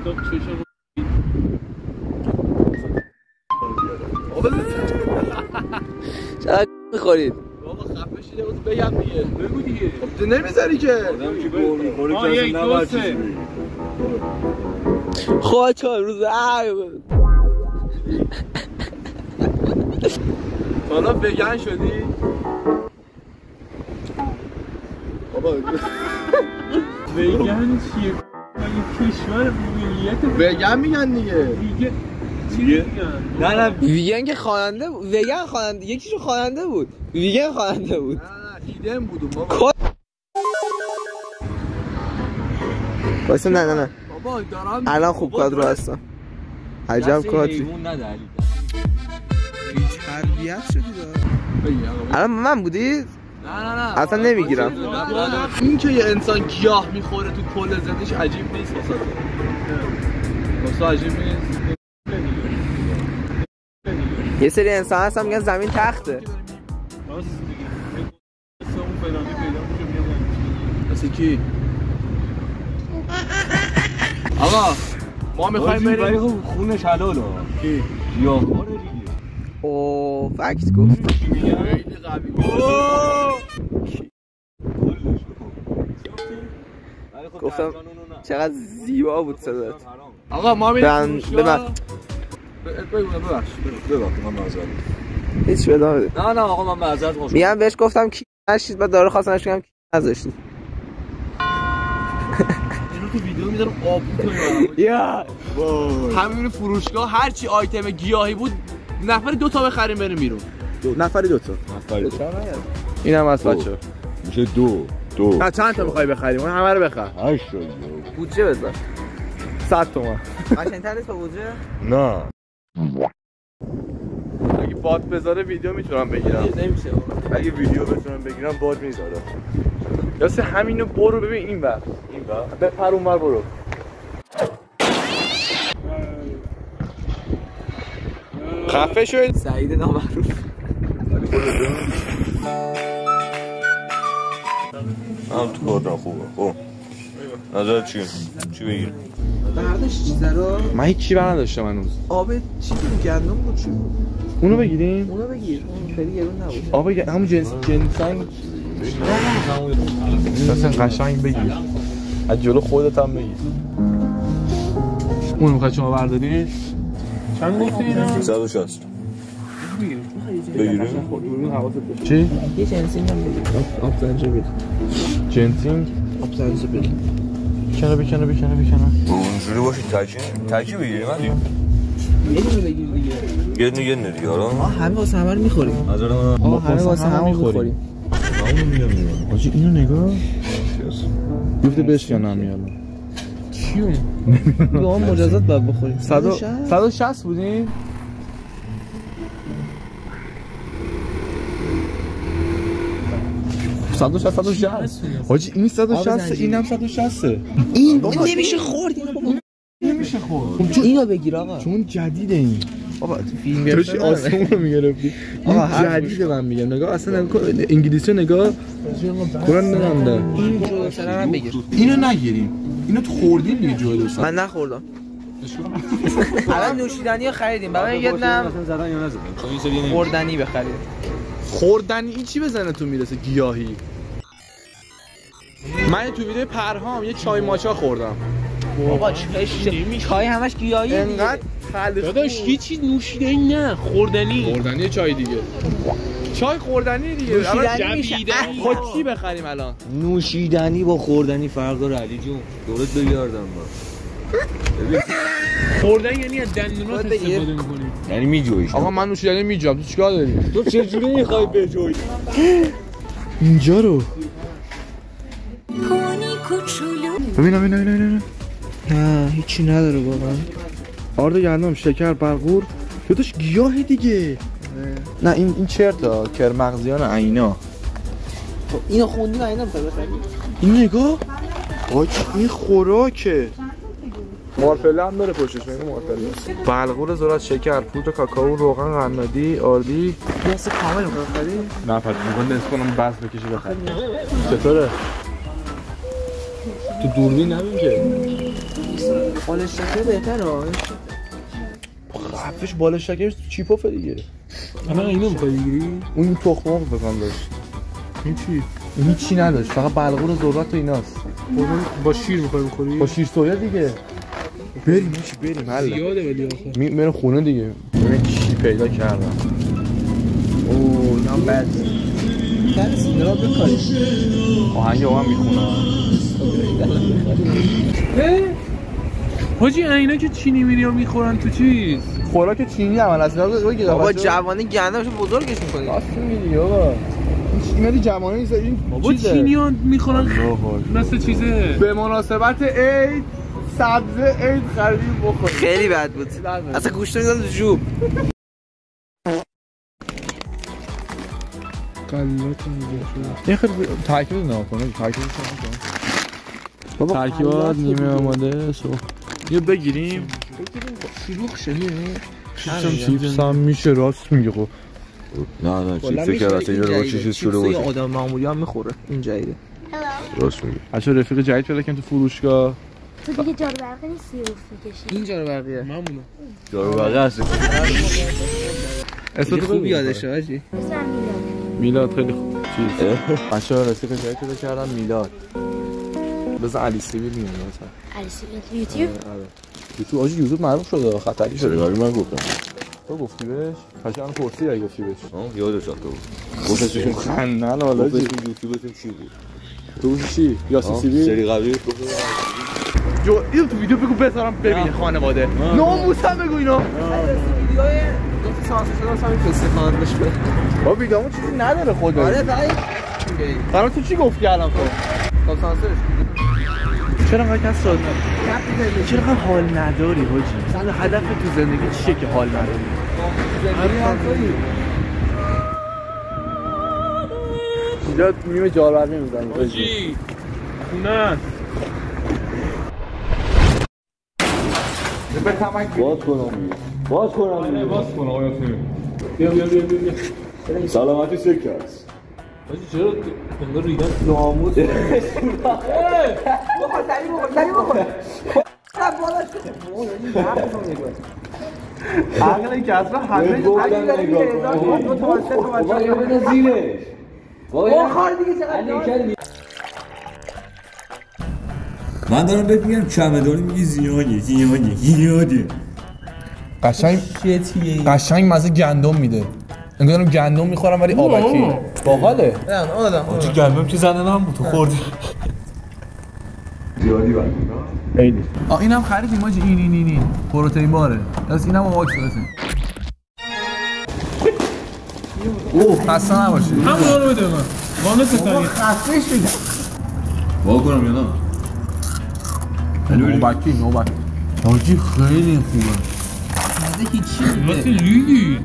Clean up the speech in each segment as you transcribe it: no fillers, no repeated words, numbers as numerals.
آفتاب چشم چقدر میخورید؟ بابا خفه شده بود بگم دیگه. بگو دیگه. خب تو نمیذاری که. آدم که گل میخوره که اصلا نباید چیزی بگی. خواه چهار روز حالا وگن شدی؟ بابا وگن چیه؟ این کشور ملیت وگن میگن دیگه. ویگن چی میگن؟ نه ویگن که خواننده بود. وگن خواننده یکیشو خواننده بود. ویگن خواننده بود. نه ایدم بودم بابا. واسه نه بابا دارم الان خوب کادر هستم. عجب کادری. ایمون نده علی. تربیت شدی الان من بودید؟ نه اصلا نمیگیرم. این که یه انسان گیاه میخوره تو کل زندگیش عجیب نیست واسه عجیب نیست. یه سری انسان هستن میگن زمین تخته. مثل کی؟ آقا ما میخوایم بریم خونش حلاله. کی؟ گیاهخواره دیگه. اوه فکت گفت. خیلی قوی. گفتم چقدر زیبا بود صدات. آقا ما میریم ببخش من معذرت. هیچ بدام بده. نه آقا من معذرت میخوام. میگم بهش گفتم کی نشید بعد داره خواستم بگم کی نذاشتید. اینو تو ویدیو میذارم آب تو یا همین فروشگاه هر چی آیتم گیاهی بود نفر 2 تا بخریم بریم بیرون. نفری 2 تا. اینم از بچه میشه 2 نه چند تا میخوای بخریم؟ اون همه رو بخر. 8 تا بودجه بذار 100 تومان. قشنگ‌تر نیست با بودجه؟ نه اگه باد بذاره ویدیو میتونم بگیرم. نمیشه. اگه ویدیو بتونم بگیرم باد میذاره. یاسه همینو برو ببین این ور. بپر اون ور برو. خفه شد. سعید نامعروف. هم تو کارتون خوبه. خب نظرت چیه؟ چی بگیر؟ برداشت چیزا رو من هیچی بر نداشتم هنوز. آب چی بود؟ گندم بود چی بود؟ اونو بگیریم؟ اونو بگیر. اون خیلی گرون نبود. آب همون جنسنگ. اصلا قشنگ بگیر. از جلو خودت هم بگیر. اون میخواد شما برداری؟ چند گفتی اینا؟ 160 بگیریم؟ چی؟ یه جنسینگ هم بگیر. آب زنجبیل. جنسینگ؟ آب زنجبیل. بکنه. اونجوری باشی تکی بگیریم علی؟ یه دونه بگیر دیگه. یه دونه دیگه آره؟ همه واسه همه رو میخوریم. نظر من همه واسه همه میخوریم. همونو میگم دیگه. آجی اینو نگاه. گفته بشکنم یالا. چیو؟ با هم مجازات باید بخوریم. 160 بودیم؟ حاجی این 160 اینم 160 این نمیشه خورد نمیشه خورد. چون اینو بگیر آقا. چون جدیده این. بابا تو فیلم توش آسمون رو میگرفتی. آقا جدیده من میگم نگاه اصلا انگلیسی نگاه قرآن نمی‌دونم. این جو سر هم بگیر. اینو نگیریم. اینو تو خوردیم دیگه جای دوست. من نخوردم. الان نوشیدنی خریدیم. برای یه دم زدن یا نزدن؟ خوردنی بخرید. خوردنی این چی بزنه تو میرسه گیاهی. من تو ویدیو پرهام یه چای ماچا خوردم. بابا چای همش گیاهی انقدر خلق داداش یه چیز نوشیدنی نه خوردنی چای دیگه. چای خوردنی دیگه. نوشیدنی میشه. خود چی بخریم الان؟ نوشیدنی با خوردنی فرق داره علی جون. دورت بگردم با. خوردن یعنی از دندونات استفاده می‌کنی. یعنی میجویش. آقا من نوشیدنی میجام. تو چیکار داری؟ تو چه جوری می‌خوای بجویی؟ اینجا رو ببینم نه هیچی نداره واقعا. آرد گندم شکر برقور یادش گیاه دیگه. نه این چرتا کرمغزیان عینا. اینو خوندی و اینا می‌خوای بخری. این نگاه آج این خوراکه. مارپله هم داره پشتش. میگه مارپله بلغور ذرت شکر پودر کاکائو روغن قنادی آردی. دست کامل رو بخری. نه فقط میگم نصف کنم بس بکشی بخری. چطوره تو دوربین نبین که بالشتکه بهتره خفش بالشتکه چیپوفه دیگه. الان اینو میخوای بگیری؟ اون تخم مرغ بکنم داشت. این چی؟ این هیچی نداشت، فقط بلغور و ذرت و ایناست. با شیر میخوای بخوری؟ با شیر سویا دیگه. بریم حله. زیاده ولی آخه. میرم خونه دیگه. ببین چی پیدا کردم. اوه اینم بد. درس درا بکاری. آهنگ هم میخونم. حاجی اینا که چینی میریام میخورن تو چیز؟ خوراک چینی عمل اصلا بگید بابا جوانی گندمشو بزرگش میکنی. راست میگی بابا. این مری جوانی نیست این بابا چینیان میخورن مثل چیزه. به مناسبت عید سبزه عید خریدیم بخوریم. خیلی بد بود. اصلا گوشت میدن تو جوب. این خیلی ترکیب نگاه کنه. ترکیبات نیمه آماده یه بگیریم شلوغ شدی. چیپس هم میشه راست میگه خب. نه چیپس که راست اینو رو چیز شده باشه. آدم معمولی هم میخوره این جدیده. راست میگه. بچا رفیق جدید پیدا کردیم تو فروشگاه. تو دیگه جارو برقی نیستی افت میکشی. این جارو برقیه. مامونه. جارو برقی هست. اسم خوب یادشه حاجی. اسمم میلاد خیلی خوب چیز. بچا رفیق جدید پیدا کردم میلاد. بزن علی سیبیل میاد مثلا. علی سیبیل یوتیوب؟ یوتیوب آجی یوتیوب معروف شده خطری شده. چرا من گفتم. تو گفتی بهش؟ پشان پرسی اگه گفتی بهش. یادش رفته بود. گفتشون خندن حالا یوتیوبتون چی بود؟ تو چی؟ یا سیبیل؟ سری قبلی جو اینو تو ویدیو بگو بذارم ببینه خانواده. ناموسم بگو اینا. ویدیوهای دو سانسور شده واسه همین پسته خواندش بده. با ویدیومون چیزی نداره خدا. آره فقط قرار تو چی گفتی الان تو؟ خب سانسورش چرا انقدر کس شد؟ چرا انقدر حال نداری حاجی؟ مثلا هدف تو زندگی چیه که حال نداری؟ اینجا نیمه جاربرقی میزنیم حاجی خونن باز کنم باز کن آقا بیا سلامتی سکه است. حاجی چرا انگار ریدن ناموس بخور سری بخور عقل این کسبه همه من دارم بهت میگم چمدانی میگی زیادی قشنگ مزه گندم میده. انگار دارم گندم میخورم ولی آبکی باحاله. تو گندم که زنه هم بود تو خوردی زیادی بند خیلی. اینم خریدیم حاجی این پروتئین باره. از اینم واکس بزنیم. خسته نباشی. همون رو بده من. وانه ستایی. خفه شده. وا کنم یا نه؟ نوبت. حاجی خیلی خوبه. مزه هیچی واسه ریدی.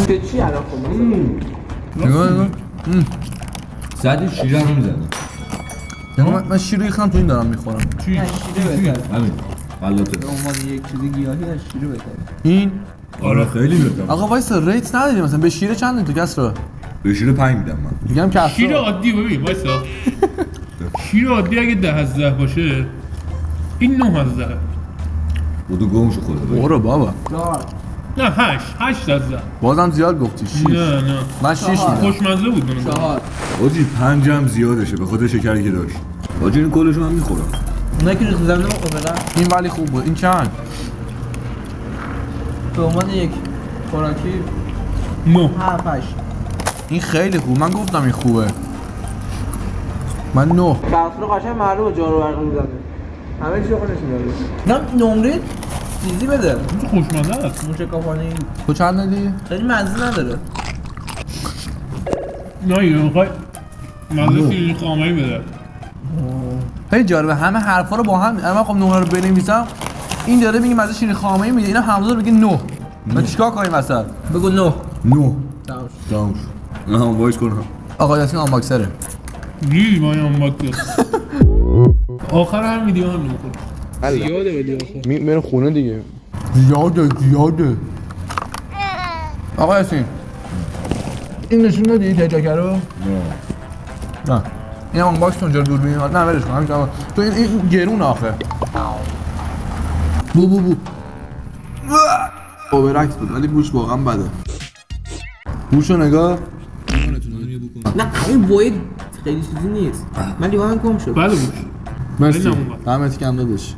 به چی الان خوب نگاه زدی شیره هم میزنه. من شیر ریختم تو این دارم میخورم. چی؟ همین غلطه. به عنوان یک چیز گیاهی از شیره بهتره. این آره خیلی بهتره. آقا وایسا ریت نداریم مثلا به شیر چند تو کسرا؟ به شیره 5 میدم من. میگم کسرا شیر عادی ببین وایسا شیر عادی اگه 10 از 10 باشه این 9 از 10. بودو گمشو خورده. برو بابا. نه 8 از 10. بازم زیاد گفتی 6. نه من 6 میدم. خوشمزه بود من. 4 آجی 5 هم زیادشه به خاطر شکری که داشت. آجی این کلشو من میخورم. اونایی که ریخت زمینه بخور این ولی خوب بود. این چند؟ به عنوان یک خوراکی 9 7 8. این خیلی خوب. من گفتم این خوبه. من 9. بخصور قشنگ معلومه جارو برقی میزنه. همه چی خودش میاره. نه نمره چیزی بده. تو خوشمزه است. موشکافانه این تو چند دادی؟ خیلی مزه نداره. نه یه میخوای مزه شیرین خامه‌ای بده. خیلی جالبه همه حرفا رو با هم من خب 9 رو بنویسم این داره میگه مزه شیرین خامه‌ای میده اینا همزاد میگه 9. من چیکار کنیم مثلا؟ بگو 9 تموم نه هم وایس کنم. آقا یاسین آنباکسره. ری ما هم باکس. آخر هم ویدیو هم نمی‌کنه. زیاده ولی آخر. میره خونه دیگه. زیاده. آقا یاسین این نشون دادی تجاکه رو؟ نه این هم باکس اونجا دور میاد نه ولش کن همینجا تو این گرون آخه بو اوورکس بود ولی بوش واقعا بده بوشو نگاه نه این بوید خیلی چیزی نیست من لیوان کم شد بله بوش مرسی دمت گرم داداش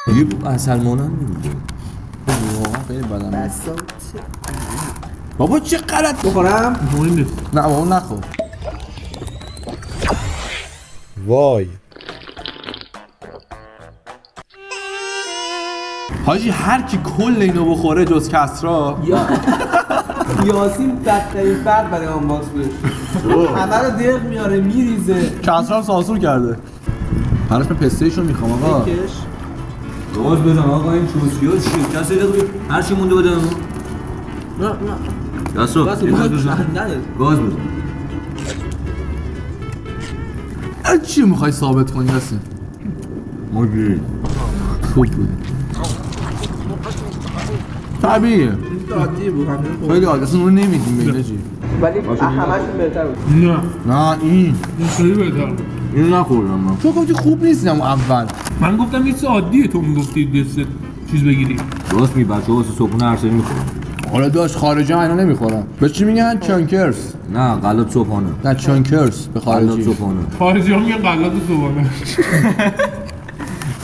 یه اصل مانند نمیده واقعا خیلی بدم بابا چه غلط بخورم؟ مهم نیست نه بابا نخور وای حاجی هر کی کل اینو بخوره جز کسرا یاسین بدترین فرد برای آن باکس بودش همه رو دق میاره میریزه کسرا سانسور کرده هرش به پستیشن میخوام آقا بکش گاز بزن آقا این چوسکیو چیه کسی دیگه هر چی مونده بده نه کسرا گاز بزن چی میخوای ثابت کنی یاسین مگه خوب بود طبیعیه عادی بود خیلی عادی اصلا اون نمیدیم بینه چی ولی همشون بهتر بود نه این خیلی بهتر بود اینو نخوردم من تو گفتی خوب نیستم اول من گفتم یه چیز عادیه تو میگفتی دست چیز بگیری راست می بچه ها واسه صبحونه هر سری میخورن حالا داشت خارجی ها اینا نمیخورن به چی میگن چانکرز نه غلط صبحانه نه چانکرز به غلط خارجی صبحانه خارجی ها میگن غلط صبحانه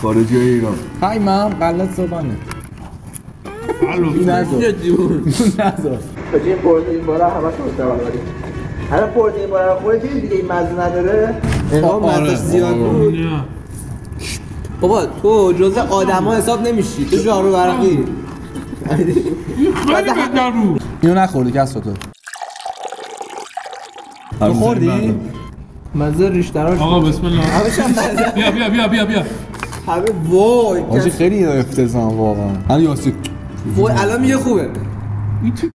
خارجی های ایران های من غلط صبحانه این نزار بچه این پروتئین بارا همشون استفاده کنیم همه پروتئین بارا رو خورید دیگه این مزه نداره انقدر مزهش زیاد بود نه بابا تو جزء آدما حساب نمیشی تو جارو برقی خیلی بهتر بود اینو نخوردی کس تو تو خوردی؟ مزه ریشتراش آقا بسم الله همش هم مزه بیا همه وای آجی خیلی افتضاح واقعا هر یاسی وای الان میگه خوبه این چی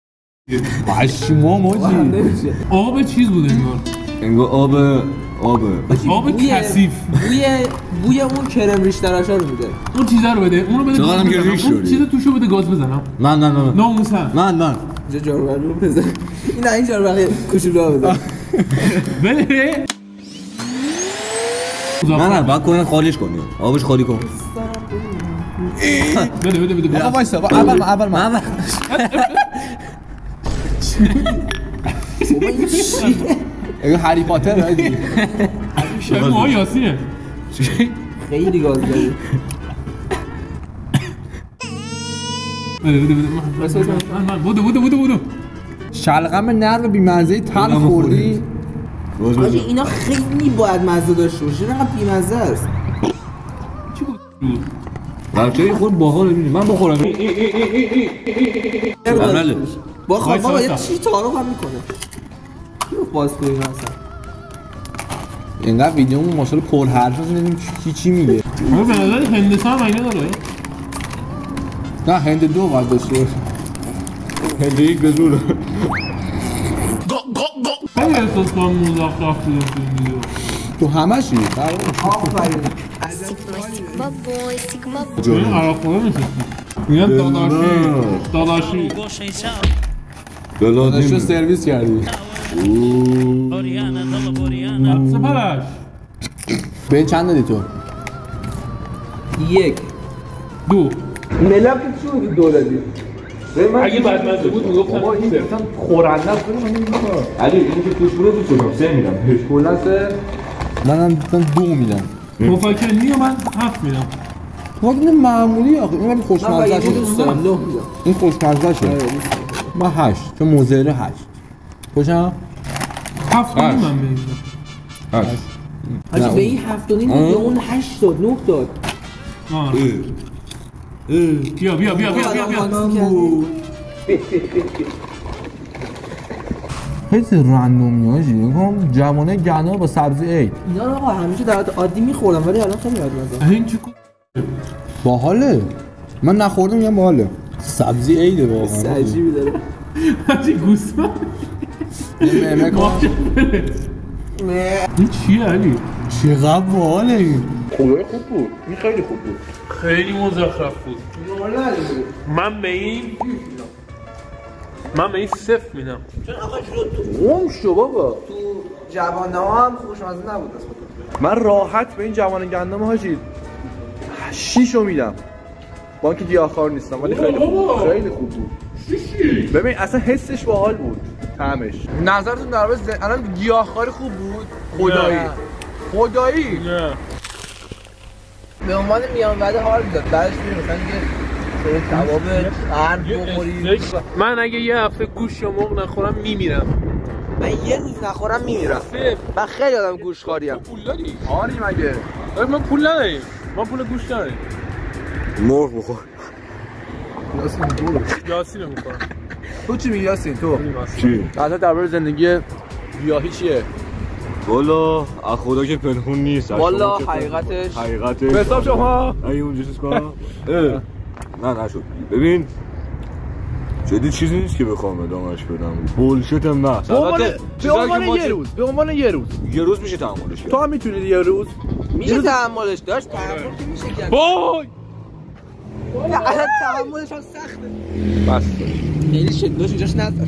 پشمام آجی آب چیز بود انگار آب کثیف بوی اون کرم ریشتراشا رو میده اون چیزا رو بده اونو بده چقدرم که ریش اون داری. چیزا توشو بده گاز بزنم من ناموسن من اینجا جارو رو بزن این جارو برقی کوچولو بزن بله نه باید کنن خالیش کنی آبش خالی کن بده آقا وایسا اول من بابا این چیه اگه هری پاتر هایی شاید ماه یاسینه خیلی گاز داری بده بودو شلغم نرم بی‌مزه تل خوردی آجی اینا خیلی باید مزه داشته باشه نه بی‌مزه است چی بود بچه این خود باحال میبینی من بخورم بابا یه چی تعارف هم میکنه باز کنیم اصلا اینقدر ویدیومون ماشاءالله پر حرف هست نمیدونیم چی میگه اما به نظر هندستان هم اینه داره نه هند دو باید داشته هنده یک به زوره خیلی احساس کنم مزخرف بودم تو این ویدیو تو همشی آفرین این عراق خورا نشستی میگن داداشی داداشو سرویس کردی نفس پرش به این چند دادی تو؟ 1 2 ملاک چی بودی 2 دادی؟ اگه بدمزه بود میگفتم این گفتم خورنده است علی اینی که توش بوده دوست دارم 3 میدم کلا سه منم گفتم 2 میدم مفاکنی و من 7 میدم واقعا این معمولی آخه این ولی خوشمزه من دوست دارم 9 میدم این خوشمزه شه من 8 چون موزره 8 خوشم 7 من بهش حاجی به این 7 و نیم بود یا اون 8 داد 9 داد بیا خیلی رندومی هاشی نگم جوانه گنا با سبزی عید اینا رو آقا همیشه در حالت عادی میخوردم ولی الان خیلی بدمزه این چی باحاله من نخوردم میگم باحاله سبزی عیده واقعا عجیبی داره حاجی گوسفند مهمه کن این چیه علی؟ چقدر باحاله این خوب بود این خیلی خوب بود خیلی مزخرف بود من به این من به این 0 میدم. چون آقا شد قوم شو بابا. تو جوانه‌ها هم خوشمزه نبود اسم تو. من راحت به این جوان گندم حاجی 6 رو میدم. با اینکه گیاهخوار نیستم ولی خیلی خوب خیلی خوب بود. ببین اصلا حسش باحال بود. طعمش. نظرتون در مورد الان گیاهخواری خوب بود؟ خدایی. نه. به عنوان میان وعده حال میداد. بعدش میگه مثلا دیگه کباب قرن بخوری. من اگه یه هفته گوشت یا مرغ نخورم میمیرم. من یه روز نخورم میمیرم. من خیلی آدم گوشتخواریم. پول داری؟ آری مگه؟ من پول نداریم. من پول گوشت نداریم. مرغ بخور. یاسین رو میخورم. تو چی میگی یاسین تو؟ چی؟ الان درباره زندگی گیاهی چیه؟ والا از خدا که پنهون نیست. والا حقیقتش به حساب شما اگه اونجا چیز کنم نه نشد. ببین جدی چیزی نیست که بخوام ادامهش بدم. بولشیت هم نه. به عنوان یه روز یه روز میشه تحملش کرد. تو هم میتونی یه روز میشه تحملش داشت. تحمل که میشه کرد. وای الان تحملش هم سخته. بس خیلی شدتش اینجاش نداره.